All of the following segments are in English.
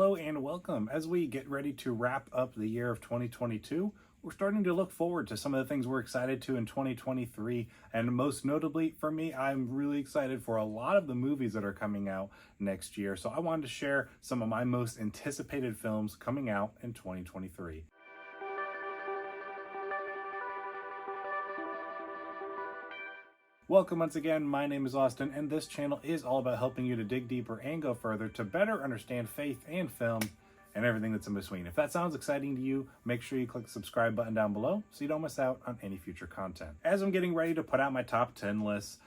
Hello and welcome. As we get ready to wrap up the year of 2022, we're starting to look forward to some of the things we're excited to in 2023. And most notably for me, I'm really excited for a lot of the movies that are coming out next year. So I wanted to share some of my most anticipated films coming out in 2023. Welcome once again, my name is Austin, and this channel is all about helping you to dig deeper and go further to better understand faith and film and everything that's in between. If that sounds exciting to you, make sure you click the subscribe button down below so you don't miss out on any future content. As I'm getting ready to put out my top 10 lists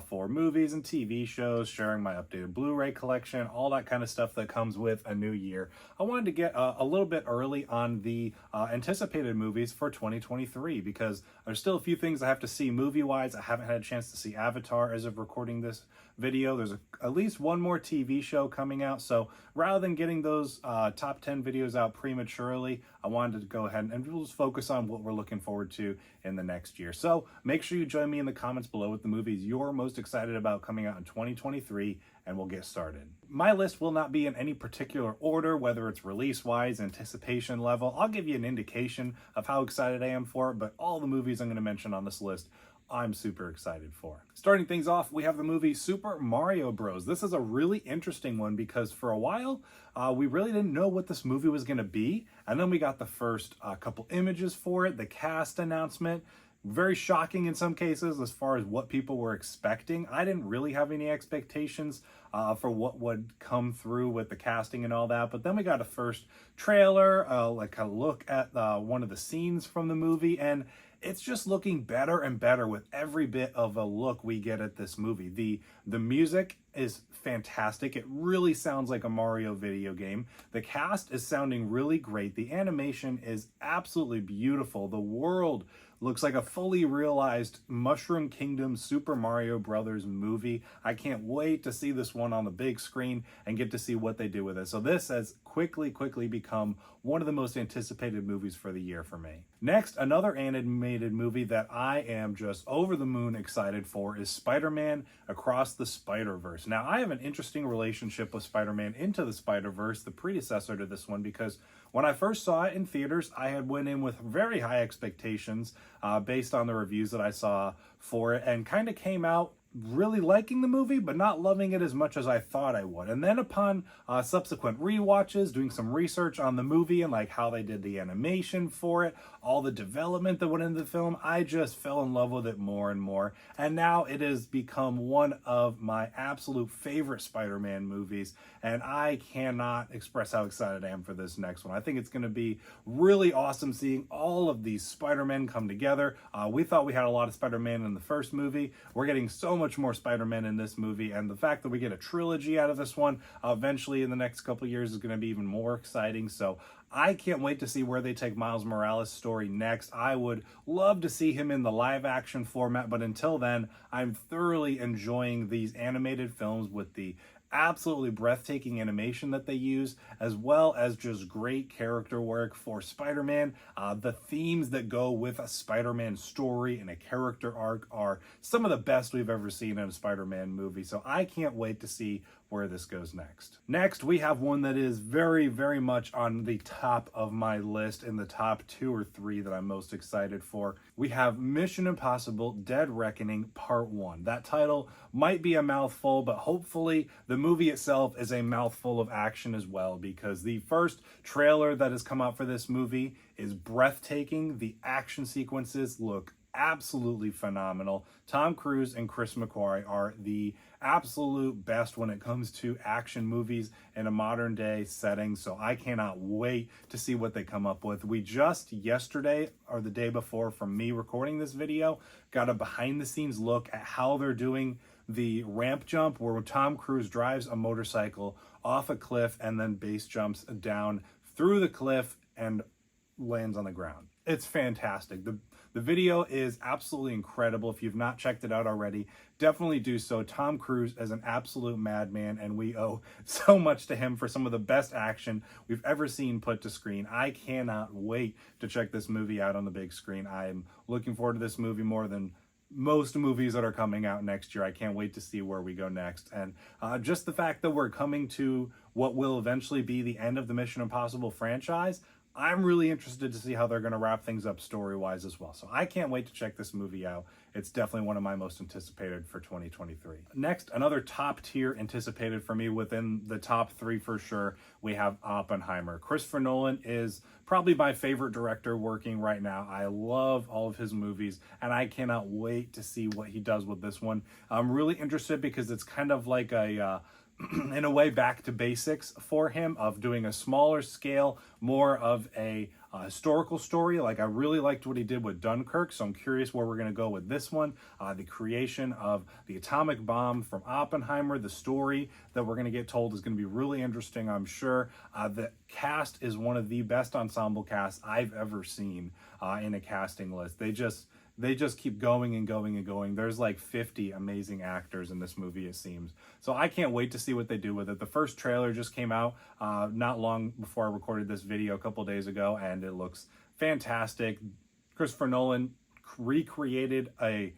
for movies and TV shows, sharing my updated Blu-ray collection, all that kind of stuff that comes with a new year, I wanted to get a little bit early on the anticipated movies for 2023 because there's still a few things I have to see movie-wise. I haven't had a chance to see Avatar as of recording this video. There's at least one more TV show coming out, so rather than getting those top 10 videos out prematurely, I wanted to go ahead and we'll just focus on what we're looking forward to in the next year. So make sure you join me in the comments below with the movies you're most excited about coming out in 2023, and we'll get started. My list will not be in any particular order, whether it's release-wise, anticipation level. I'll give you an indication of how excited I am for it, but all the movies I'm going to mention on this list I'm super excited for. Starting things off, we have the movie Super Mario Bros. This is a really interesting one because for a while, we really didn't know what this movie was going to be. And then we got the first couple images for it, the cast announcement. Very shocking in some cases as far as what people were expecting. I didn't really have any expectations for what would come through with the casting and all that. But then we got a first trailer, like a look at one of the scenes from the movie, and it's just looking better and better with every bit of a look we get at this movie. The music is fantastic. It really sounds like a Mario video game. The cast is sounding really great. The animation is absolutely beautiful. The world looks like a fully realized Mushroom Kingdom Super Mario Brothers movie. I can't wait to see this one on the big screen and get to see what they do with it. So this has quickly become one of the most anticipated movies for the year for me. Next, another animated movie that I am just over the moon excited for is Spider-Man Across the Spider-Verse. Now, I have an interesting relationship with Spider-Man Into the Spider-Verse, the predecessor to this one, because when I first saw it in theaters, I had went in with very high expectations based on the reviews that I saw for it, and kind of came out really liking the movie, but not loving it as much as I thought I would. And then upon subsequent rewatches, doing some research on the movie and like how they did the animation for it, all the development that went into the film, I just fell in love with it more and more. And now it has become one of my absolute favorite Spider-Man movies. And I cannot express how excited I am for this next one. I think it's going to be really awesome seeing all of these Spider-Men come together. We thought we had a lot of Spider-Man in the first movie. We're getting so much more Spider-Man in this movie, and the fact that we get a trilogy out of this one eventually in the next couple of years is going to be even more exciting. So I can't wait to see where they take Miles Morales' story next. I would love to see him in the live action format, but until then, I'm thoroughly enjoying these animated films with the absolutely breathtaking animation that they use, as well as just great character work for Spider-Man. The themes that go with a Spider-Man story and a character arc are some of the best we've ever seen in a Spider-Man movie, so I can't wait to see where this goes next. Next, we have one that is very much on the top of my list, in the top 2 or 3 that I'm most excited for. We have Mission Impossible Dead Reckoning Part 1. That title might be a mouthful, but hopefully the movie itself is a mouthful of action as well, because the first trailer that has come out for this movie is breathtaking. The action sequences look absolutely phenomenal. Tom Cruise and Chris McQuarrie are the absolute best when it comes to action movies in a modern day setting, so I cannot wait to see what they come up with. We just yesterday, or the day before from me recording this video, got a behind the scenes look at how they're doing the ramp jump, where Tom Cruise drives a motorcycle off a cliff and then base jumps down through the cliff and lands on the ground. It's fantastic. The video is absolutely incredible. If you've not checked it out already, definitely do so. Tom Cruise is an absolute madman, and we owe so much to him for some of the best action we've ever seen put to screen. I cannot wait to check this movie out on the big screen. I am looking forward to this movie more than most movies that are coming out next year. I can't wait to see where we go next. And just the fact that we're coming to what will eventually be the end of the Mission Impossible franchise, I'm really interested to see how they're going to wrap things up story-wise as well. So I can't wait to check this movie out. It's definitely one of my most anticipated for 2023. Next, another top tier anticipated for me within the top 3 for sure, we have Oppenheimer. Christopher Nolan is probably my favorite director working right now. I love all of his movies, and I cannot wait to see what he does with this one. I'm really interested because it's kind of like a in a way back to basics for him, of doing a smaller scale, more of a historical story. Like, I really liked what he did with Dunkirk, so I'm curious where we're going to go with this one. The creation of the atomic bomb from Oppenheimer, the story that we're going to get told is going to be really interesting, I'm sure. The cast is one of the best ensemble casts I've ever seen in a casting list. They just keep going and going and going. There's like 50 amazing actors in this movie, it seems. So I can't wait to see what they do with it. The first trailer just came out not long before I recorded this video a couple days ago, and it looks fantastic. Christopher Nolan recreated a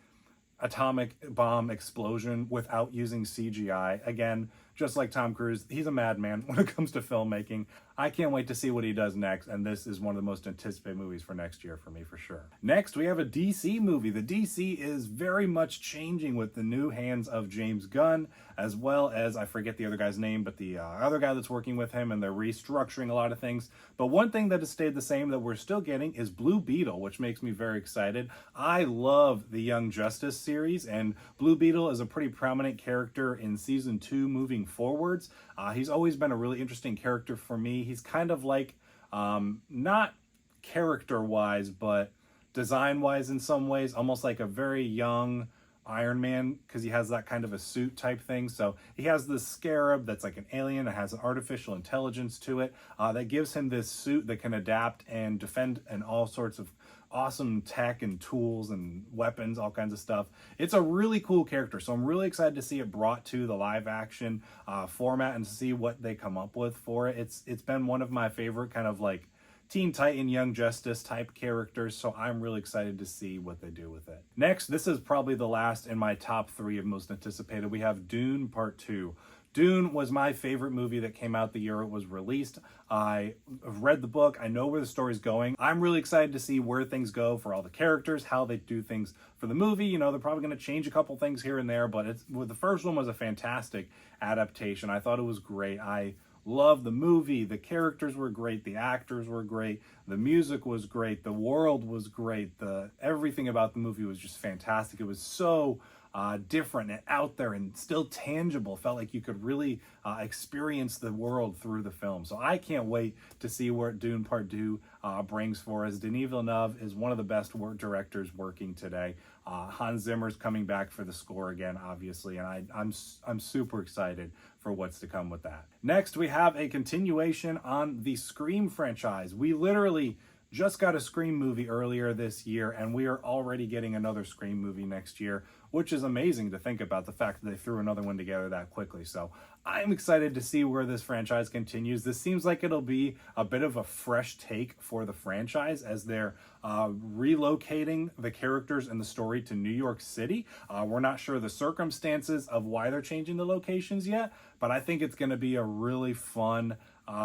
atomic bomb explosion without using CGI. Again, just like Tom Cruise, he's a madman when it comes to filmmaking. I can't wait to see what he does next, and this is one of the most anticipated movies for next year for me, for sure. Next, we have a DC movie. The DC is very much changing with the new hands of James Gunn, as well as, I forget the other guy's name, but the other guy that's working with him, and they're restructuring a lot of things. But one thing that has stayed the same that we're still getting is Blue Beetle, which makes me very excited. I love the Young Justice series, and Blue Beetle is a pretty prominent character in season 2 moving forwards. He's always been a really interesting character for me. He's kind of like, not character-wise, but design-wise in some ways, almost like a very young Iron Man, because he has that kind of a suit type thing. So he has this scarab that's like an alien. It has an artificial intelligence to it that gives him this suit that can adapt and defend and all sorts of awesome tech and tools and weapons, all kinds of stuff. It's a really cool character, so I'm really excited to see it brought to the live action format and to see what they come up with for it. It's been one of my favorite kind of like Teen Titan, Young Justice type characters, so I'm really excited to see what they do with it. Next, this is probably the last in my top 3 of most anticipated. We have Dune Part 2. Dune was my favorite movie that came out the year it was released. I have read the book. I know where the story's going. I'm really excited to see where things go for all the characters, how they do things for the movie. You know, they're probably going to change a couple things here and there, but the first one was a fantastic adaptation. I thought it was great. I love the movie. The characters were great. The actors were great. The music was great. The world was great. Everything about the movie was just fantastic. It was so different and out there and still tangible. Felt like you could really experience the world through the film. So I can't wait to see where Dune Part 2 brings for us. Denis Villeneuve is one of the best directors working today. Hans Zimmer's coming back for the score again, obviously, and I'm super excited for what's to come with that. Next, we have a continuation on the Scream franchise. We literally just got a Scream movie earlier this year, and we are already getting another Scream movie next year, which is amazing to think about, the fact that they threw another one together that quickly. So I'm excited to see where this franchise continues. This seems like it'll be a bit of a fresh take for the franchise as they're relocating the characters and the story to New York City. We're not sure the circumstances of why they're changing the locations yet, but I think it's going to be a really fun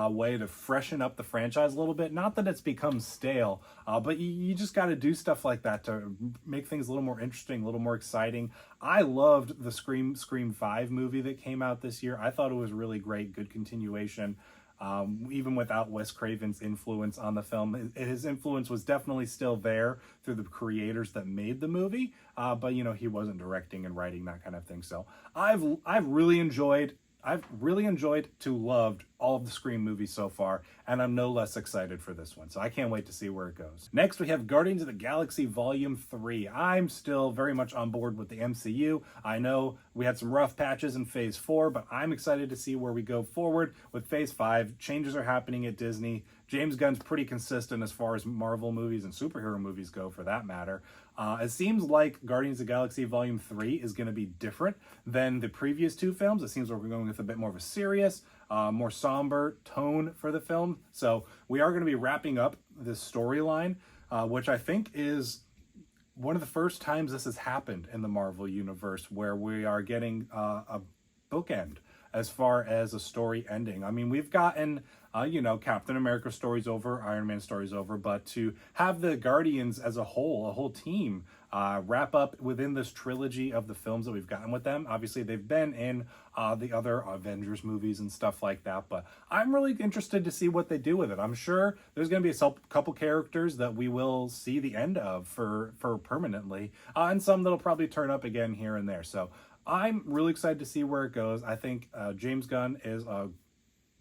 way to freshen up the franchise a little bit. Not that it's become stale, but you just got to do stuff like that to make things a little more interesting, a little more exciting. I loved the Scream 5 movie that came out this year. I thought it was really great, good continuation. Even without Wes Craven's influence on the film, his influence was definitely still there through the creators that made the movie, but you know, he wasn't directing and writing, that kind of thing. So I've really enjoyed to loved all of the Scream movies so far, and I'm no less excited for this one. So I can't wait to see where it goes. Next, we have Guardians of the Galaxy Volume 3. I'm still very much on board with the MCU. I know we had some rough patches in Phase 4, but I'm excited to see where we go forward with Phase 5. Changes are happening at Disney. James Gunn's pretty consistent as far as Marvel movies and superhero movies go, for that matter. It seems like Guardians of the Galaxy Volume 3 is going to be different than the previous 2 films. It seems like we're going with a bit more of a serious, more somber tone for the film. So we are going to be wrapping up this storyline, which I think is one of the first times this has happened in the Marvel universe, where we are getting a bookend as far as a story ending. I mean, we've gotten, Captain America stories over, Iron Man stories over, but to have the Guardians as a whole team, wrap up within this trilogy of the films that we've gotten with them. Obviously, they've been in the other Avengers movies and stuff like that, but I'm really interested to see what they do with it. I'm sure there's going to be a couple characters that we will see the end of for permanently, and some that'll probably turn up again here and there. So I'm really excited to see where it goes. I think James Gunn is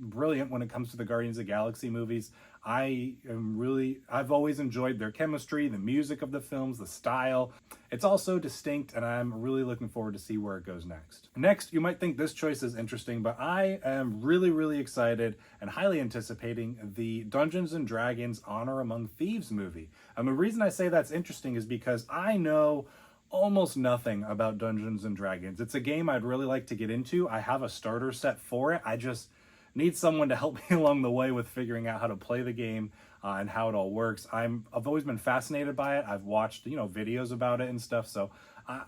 brilliant when it comes to the Guardians of the Galaxy movies. I've always enjoyed their chemistry, the music of the films, the style. It's all so distinct, and I'm really looking forward to see where it goes next. Next, you might think this choice is interesting, but I am really, really excited and highly anticipating the Dungeons and Dragons Honor Among Thieves movie. And the reason I say that's interesting is because I know almost nothing about Dungeons and Dragons. It's a game I'd really like to get into. I have a starter set for it. I just need someone to help me along the way with figuring out how to play the game and how it all works. I've always been fascinated by it. I've watched, videos about it and stuff. So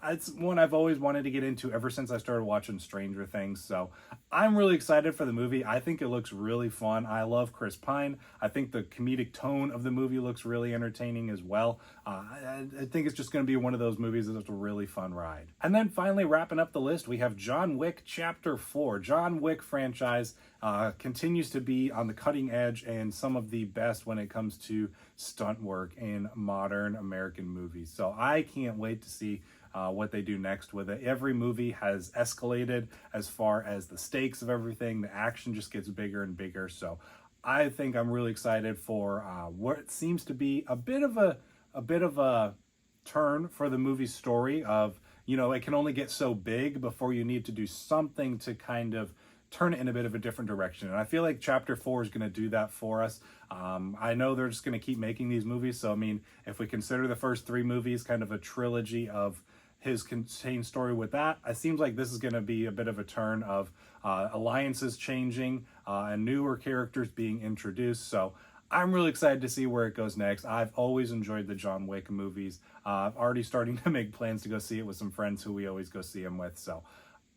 it's one I've always wanted to get into ever since I started watching Stranger Things. So I'm really excited for the movie. I think it looks really fun. I love Chris Pine. I think the comedic tone of the movie looks really entertaining as well. I think it's just going to be one of those movies that's a really fun ride. And then finally, wrapping up the list, we have John Wick Chapter 4. John Wick franchise continues to be on the cutting edge and some of the best when it comes to stunt work in modern American movies. So I can't wait to see what they do next with it. Every movie has escalated as far as the stakes of everything. The action just gets bigger and bigger. So I think I'm really excited for what seems to be a bit of a turn for the movie's story of, it can only get so big before you need to do something to kind of turn it in a bit of a different direction. And I feel like Chapter 4 is going to do that for us. I know they're just going to keep making these movies. So, I mean, if we consider the first 3 movies kind of a trilogy of his contained story with that, it seems like this is going to be a bit of a turn of alliances changing and newer characters being introduced. So I'm really excited to see where it goes next. I've always enjoyed the John Wick movies. Already starting to make plans to go see it with some friends who we always go see them with. So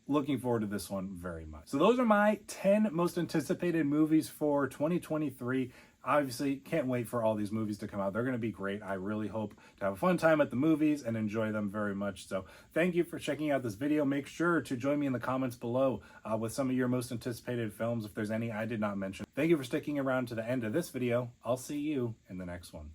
looking forward to this one very much. So those are my 10 most anticipated movies for 2023. Obviously, can't wait for all these movies to come out. They're going to be great. I really hope to have a fun time at the movies and enjoy them very much. So thank you for checking out this video. Make sure to join me in the comments below with some of your most anticipated films, if there's any I did not mention. Thank you for sticking around to the end of this video. I'll see you in the next one.